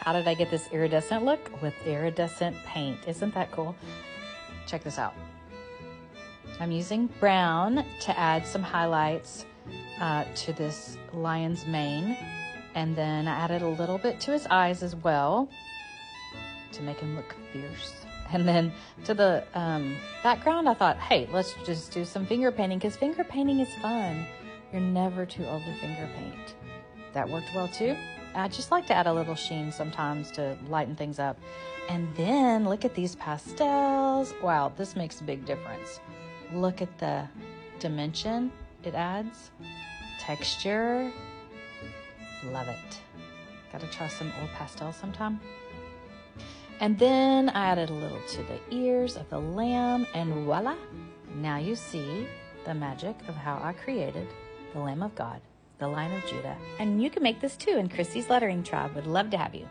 How did I get this iridescent look? With iridescent paint. Isn't that cool? Check this out. I'm using brown to add some highlights to this lion's mane. And then I added a little bit to his eyes as well to make him look fierce. And then to the background, I thought, hey, let's just do some finger painting because finger painting is fun. You're never too old to finger paint. That worked well too. I just like to add a little sheen sometimes to lighten things up. And then look at these pastels. Wow, this makes a big difference. Look at the dimension it adds. Texture. Love it. Gotta try some old pastels sometime. And then I added a little to the ears of the lamb, and voila. Now you see the magic of how I created the Lamb of God, the Lion of Judah. And you can make this too in Christy's Lettering Tribe. Would love to have you.